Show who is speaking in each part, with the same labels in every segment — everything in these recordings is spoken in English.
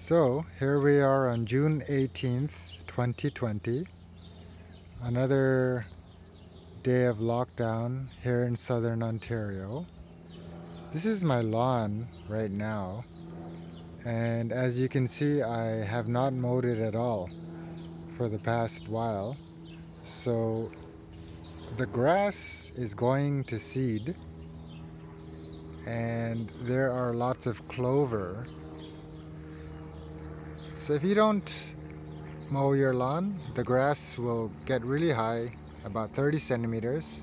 Speaker 1: So here we are on June 18th, 2020. Another day of lockdown here in southern Ontario. This is my lawn right now, and as you can see, I have not mowed it at all for the past while. So the grass is going to seed, and there are lots of clover. So if you don't mow your lawn, the grass will get really high, about 30 centimeters,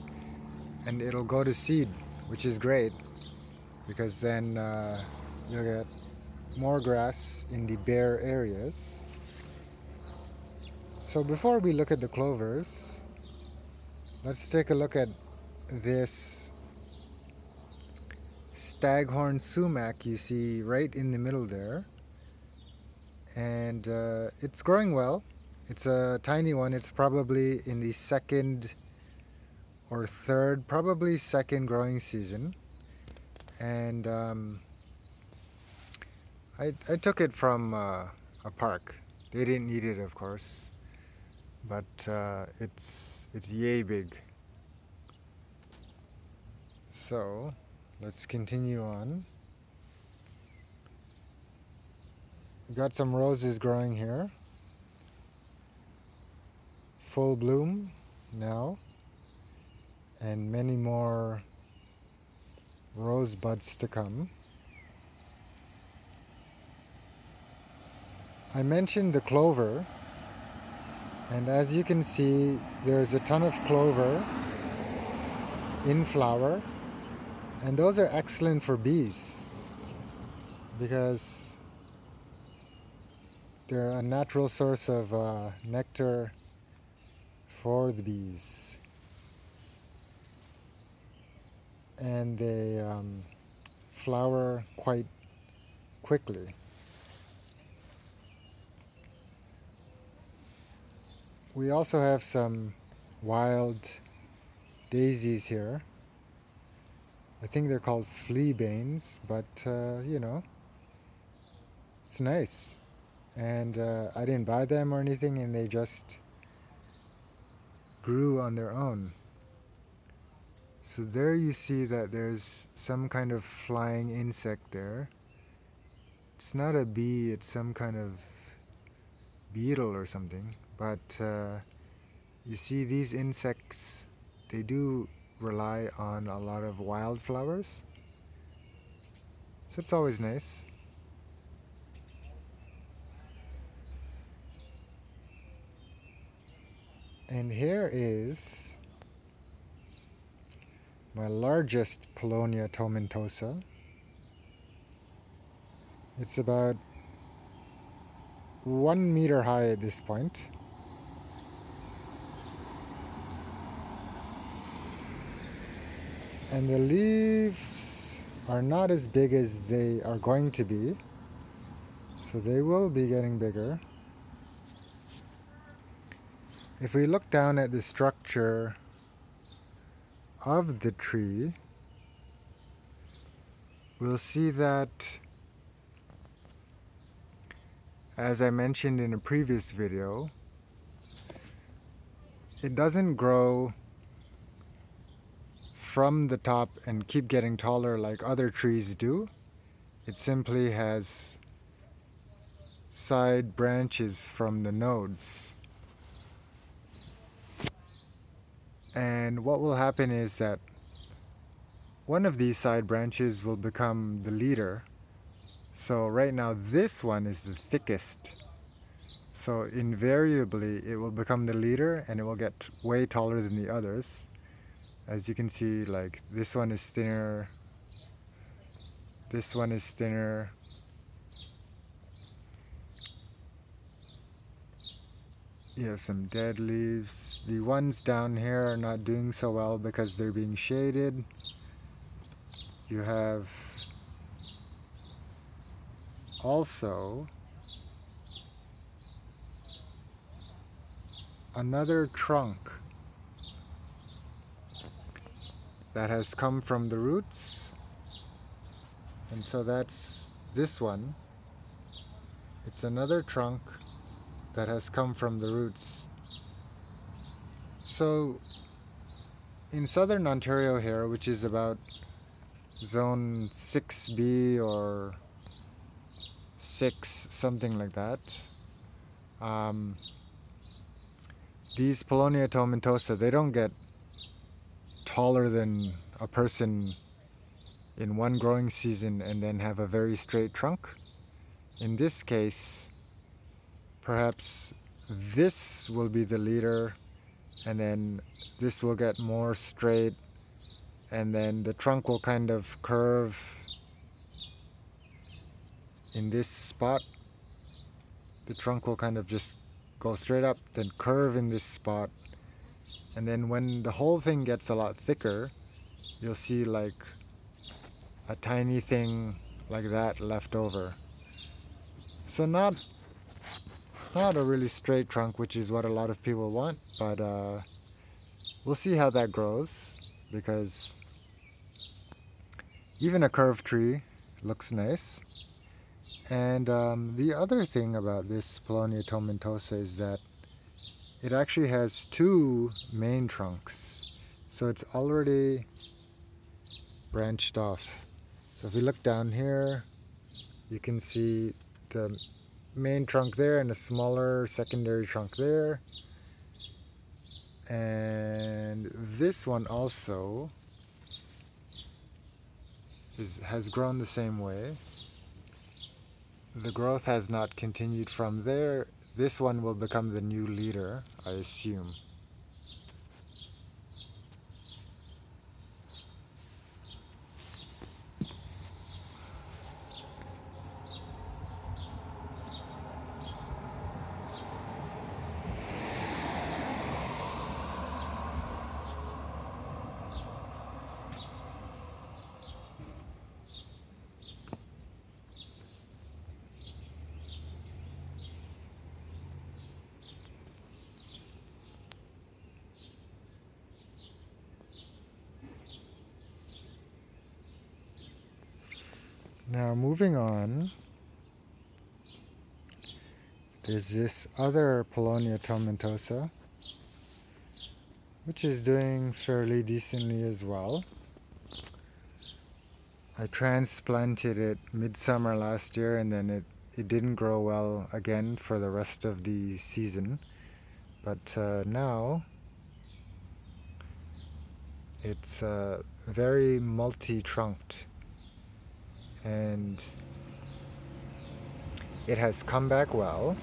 Speaker 1: and it'll go to seed, which is great because then you'll get more grass in the bare areas. So before we look at the clovers, let's take a look at this Staghorn Sumac you see right in the middle there. And it's growing well. It's a tiny one. It's probably in the second or third, probably second growing season. And I took it from a park. They didn't need it, of course, but it's yay big. So let's continue on. We got some roses growing here, full bloom now, and many more rose buds to come. I mentioned the clover, and as you can see, there's a ton of clover in flower, and those are excellent for bees because they're a natural source of nectar for the bees. And they flower quite quickly. We also have some wild daisies here. I think they're called fleabanes, but it's nice. And I didn't buy them or anything, and they just grew on their own. So there you see that there's some kind of flying insect there. It's not a bee, it's some kind of beetle or something. But you see these insects, they do rely on a lot of wildflowers. So it's always nice. And here is my largest Polonia Tomentosa. It's about 1 meter high at this point. And the leaves are not as big as they are going to be, so they will be getting bigger. If we look down at the structure of the tree, we'll see that, as I mentioned in a previous video, it doesn't grow from the top and keep getting taller like other trees do. It simply has side branches from the nodes. And what will happen is that one of these side branches will become the leader. So right now this one is the thickest. So invariably it will become the leader and it will get way taller than the others. As you can see, like this one is thinner, this one is thinner. You have some dead leaves. The ones down here are not doing so well because they're being shaded. You have also another trunk that has come from the roots, and so that's this one. It's another trunk that has come from the roots. So in southern Ontario here, which is about zone 6B or 6, something like that, these Polonia Tomentosa, they don't get taller than a person in one growing season and then have a very straight trunk. In this case, perhaps this will be the leader, and then this will get more straight, and then the trunk will kind of curve in this spot. The trunk will kind of just go straight up, then curve in this spot, and then when the whole thing gets a lot thicker, you'll see like a tiny thing like that left over. So not a really straight trunk, which is what a lot of people want, but we'll see how that grows, because even a curved tree looks nice. And the other thing about this Polonia Tomentosa is that it actually has 2 main trunks, so it's already branched off. So if we look down here, you can see the main trunk there and a smaller secondary trunk there. And this one also has grown the same way. The growth has not continued from there. This one will become the new leader, I assume. Now moving on, there's this other Polonia Tomentosa, which is doing fairly decently as well. I transplanted it midsummer last year, and then it didn't grow well again for the rest of the season. But now it's very multi-trunked, and it has come back well.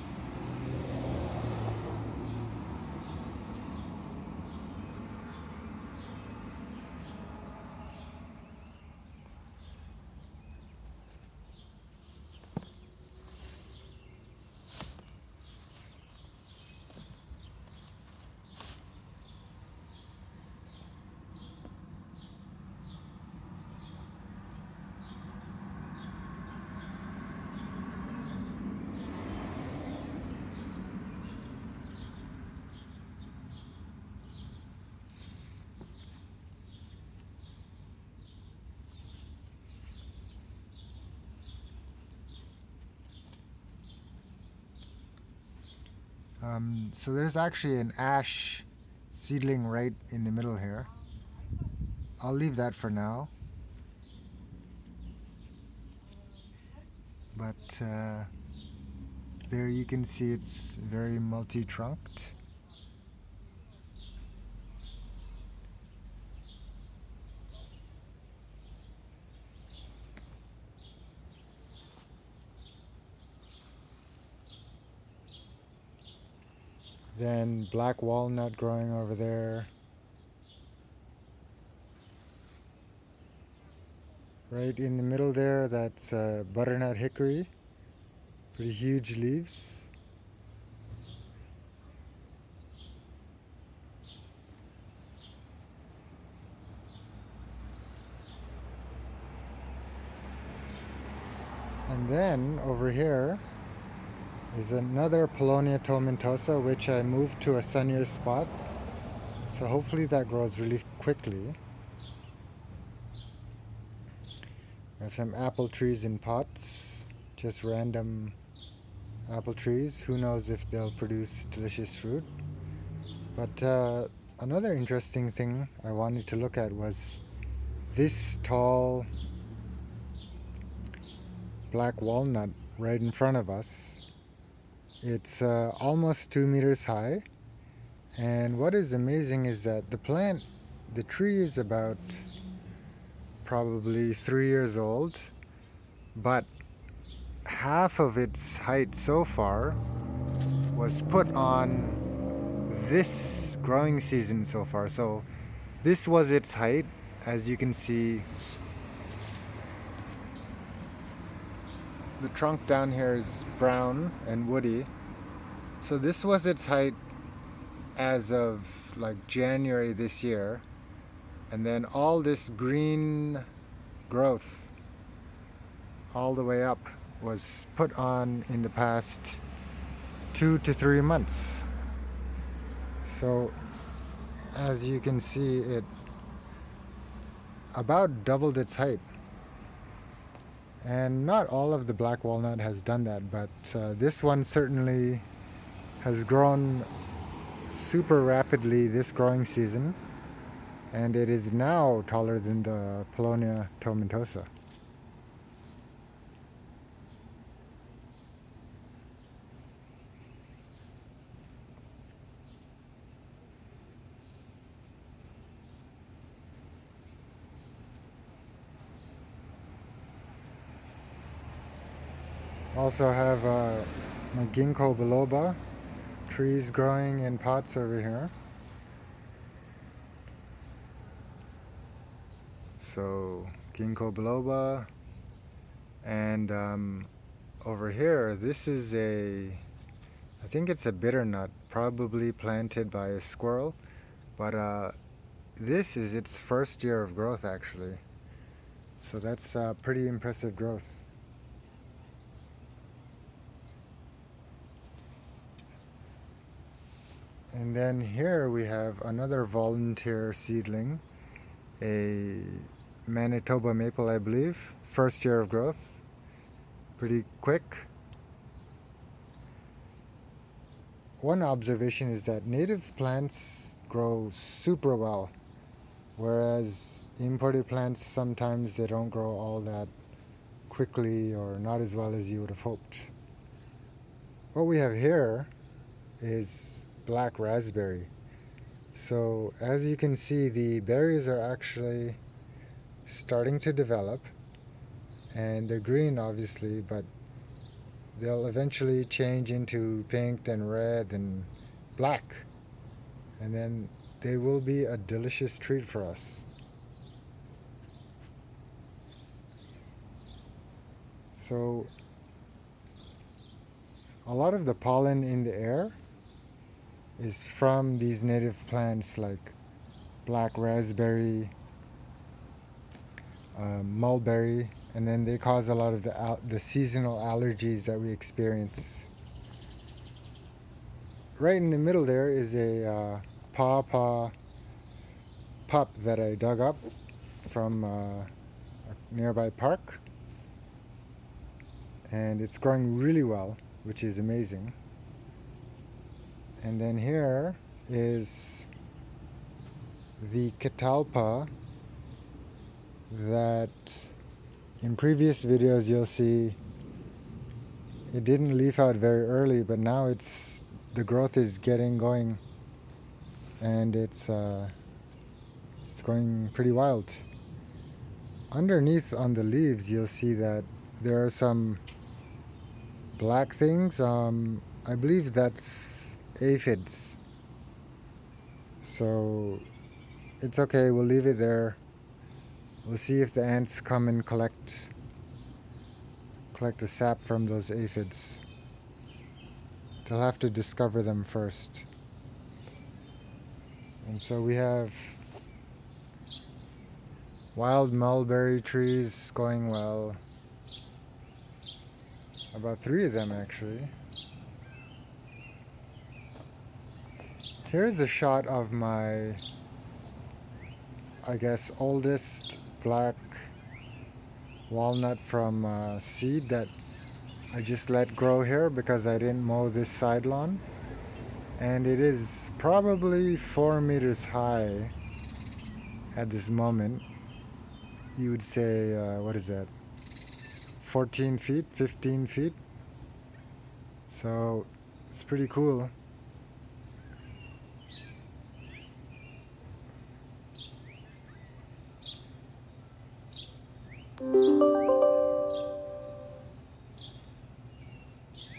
Speaker 1: So there's actually an ash seedling right in the middle here. I'll leave that for now. But there you can see it's very multi-trunked. Then black walnut growing over there. Right in the middle there, that's butternut hickory. Pretty huge leaves. And then over here is another Polonia Tomentosa, which I moved to a sunnier spot. So hopefully that grows really quickly. I have some apple trees in pots, just random apple trees. Who knows if they'll produce delicious fruit. But another interesting thing I wanted to look at was this tall black walnut right in front of us. It's almost 2 meters high, and what is amazing is that the tree is about probably 3 years old, but half of its height so far was put on this growing season so far. So this was its height. As you can see, the trunk down here is brown and woody. So this was its height as of like January this year, and then all this green growth all the way up was put on in the past 2 to 3 months. So as you can see, it about doubled its height. And not all of the black walnut has done that, but this one certainly has grown super rapidly this growing season, and it is now taller than the Polonia Tomentosa. Also have my Ginkgo biloba trees growing in pots over here. So Ginkgo biloba, and over here, this is I think it's a bitter nut, probably planted by a squirrel, but this is its first year of growth actually. So that's pretty impressive growth. And then here we have another volunteer seedling, a Manitoba Maple, I believe. First year of growth. Pretty quick. One observation is that native plants grow super well, whereas imported plants, sometimes they don't grow all that quickly or not as well as you would have hoped. What we have here is black raspberry. So as you can see, the berries are actually starting to develop, and they're green obviously, but they'll eventually change into pink, then red, and black, and then they will be a delicious treat for us. So a lot of the pollen in the air is from these native plants like black raspberry, mulberry, and then they cause a lot of the seasonal allergies that we experience. Right in the middle there is a pawpaw pup that I dug up from a nearby park, and it's growing really well, which is amazing. And then here is the Catalpa that in previous videos you'll see it didn't leaf out very early, but now the growth is getting going, and it's going pretty wild. Underneath on the leaves you'll see that there are some black things. I believe that's aphids. So it's okay, we'll leave it there. We'll see if the ants come and collect the sap from those aphids. They'll have to discover them first. And so we have wild mulberry trees going well. About 3 of them actually. Here's a shot of my, I guess, oldest black walnut from seed that I just let grow here because I didn't mow this side lawn. And it is probably 4 meters high at this moment. You would say, what is that? 14 feet, 15 feet. So it's pretty cool.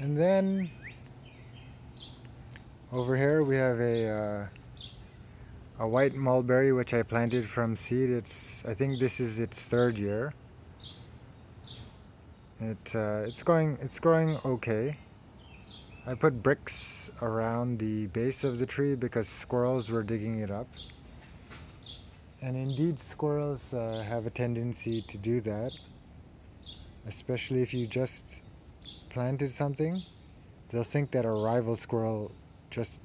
Speaker 1: And then over here we have a white mulberry which I planted from seed. I think this is its third year. It's growing okay. I put bricks around the base of the tree because squirrels were digging it up. And indeed, squirrels have a tendency to do that, especially if you just planted something. They'll think that a rival squirrel just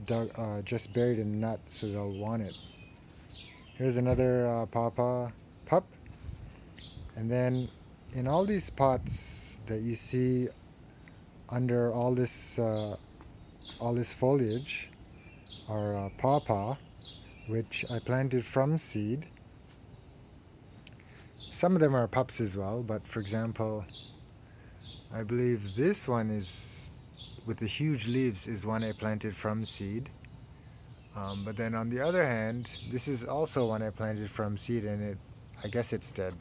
Speaker 1: buried a nut, so they'll want it. Here's another pup. And then in all these pots that you see under all this foliage are pawpaw, which I planted from seed. Some of them are pups as well, but for example, I believe this one is with the huge leaves is one I planted from seed. But then on the other hand, this is also one I planted from seed, and I guess it's dead.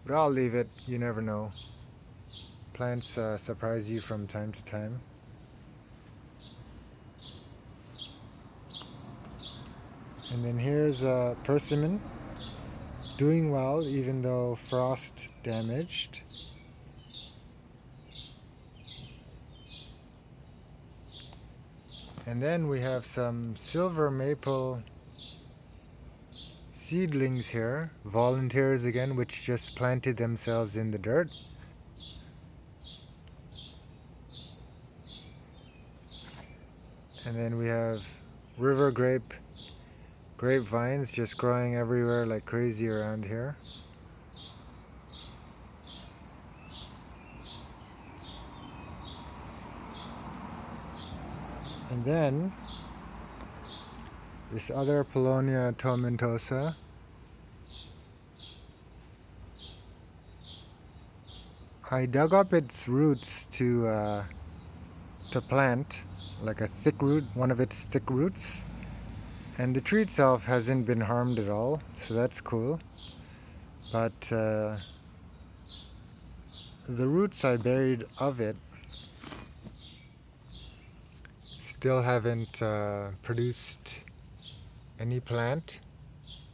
Speaker 1: But I'll leave it. You never know. Plants surprise you from time to time. And then here's a persimmon, doing well even though frost damaged. And then we have some silver maple seedlings here, volunteers again, which just planted themselves in the dirt. And then we have river grapevines just growing everywhere like crazy around here. And then this other Polonia Tomentosa. I dug up its roots to plant, like a thick root, one of its thick roots. And the tree itself hasn't been harmed at all, so that's cool. But the roots I buried of it still haven't produced any plant,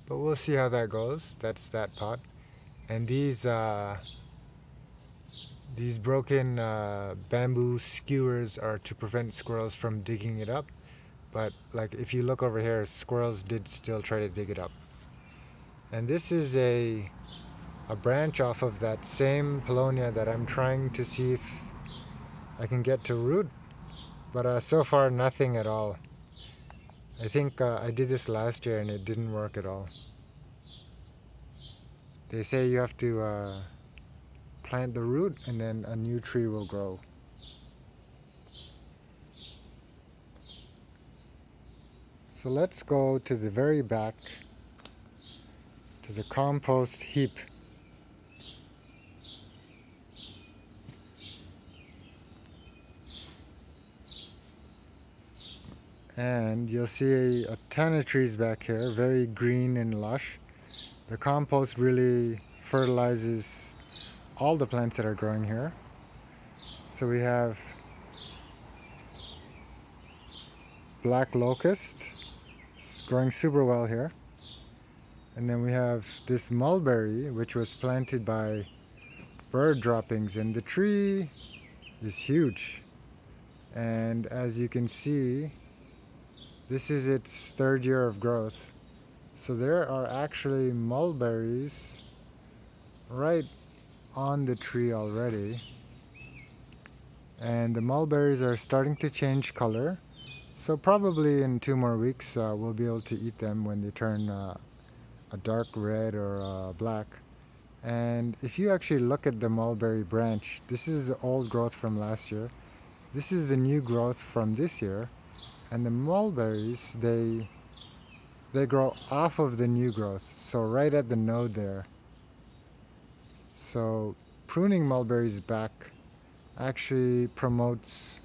Speaker 1: but we'll see how that goes. That's that pot. And these broken bamboo skewers are to prevent squirrels from digging it up. But like if you look over here, squirrels did still try to dig it up. And this is a branch off of that same Polonia that I'm trying to see if I can get to root. But so far nothing at all. I think I did this last year and it didn't work at all. They say you have to plant the root and then a new tree will grow. So let's go to the very back, to the compost heap. And you'll see a ton of trees back here, very green and lush. The compost really fertilizes all the plants that are growing here. So we have black locust, it's growing super well here. And then we have this mulberry, which was planted by bird droppings, and the tree is huge. And as you can see, this is its third year of growth. So there are actually mulberries right on the tree already. And the mulberries are starting to change color. So probably in 2 more weeks we'll be able to eat them when they turn a dark red or black. And if you actually look at the mulberry branch, this is the old growth from last year. This is the new growth from this year. And the mulberries, they grow off of the new growth, so right at the node there. So pruning mulberries back actually promotes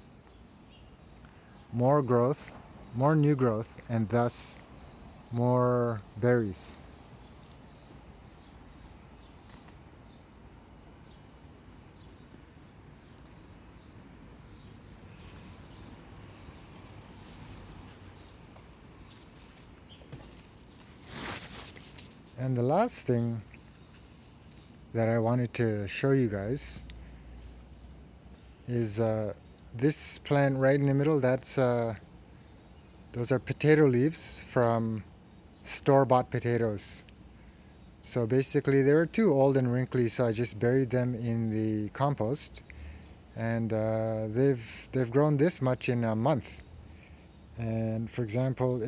Speaker 1: more growth, more new growth, and thus more berries. And the last thing that I wanted to show you guys is this plant right in the middle. Those are potato leaves from store-bought potatoes. So basically they were too old and wrinkly, so I just buried them in the compost, and they've grown this much in a month. And for example,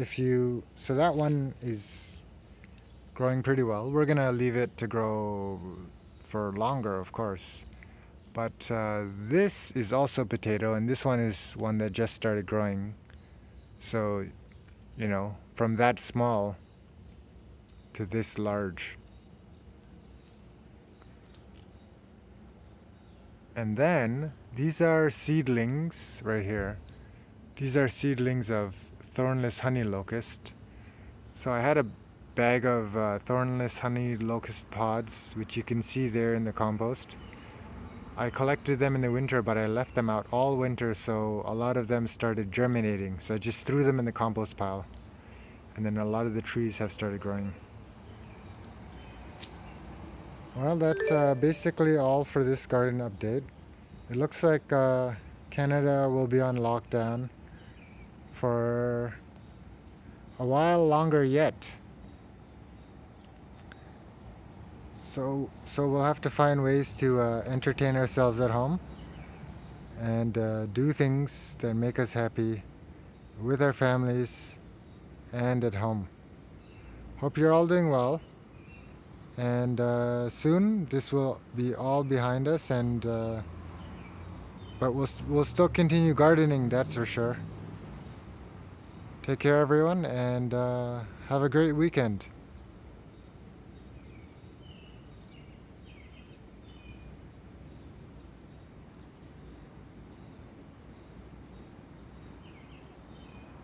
Speaker 1: so that one is growing pretty well. We're gonna leave it to grow for longer, of course. But this is also potato, and this one is one that just started growing. So, from that small to this large. And then these are seedlings right here. These are seedlings of Thornless Honeylocust. So I had a bag of Thornless Honeylocust pods, which you can see there in the compost. I collected them in the winter, but I left them out all winter, so a lot of them started germinating. So I just threw them in the compost pile, and then a lot of the trees have started growing. Well, that's basically all for this garden update. It looks like Canada will be on lockdown for a while longer yet. So we'll have to find ways to entertain ourselves at home and do things that make us happy with our families and at home. Hope you're all doing well. And soon this will be all behind us, but we'll still continue gardening, that's for sure. Take care, everyone, and have a great weekend.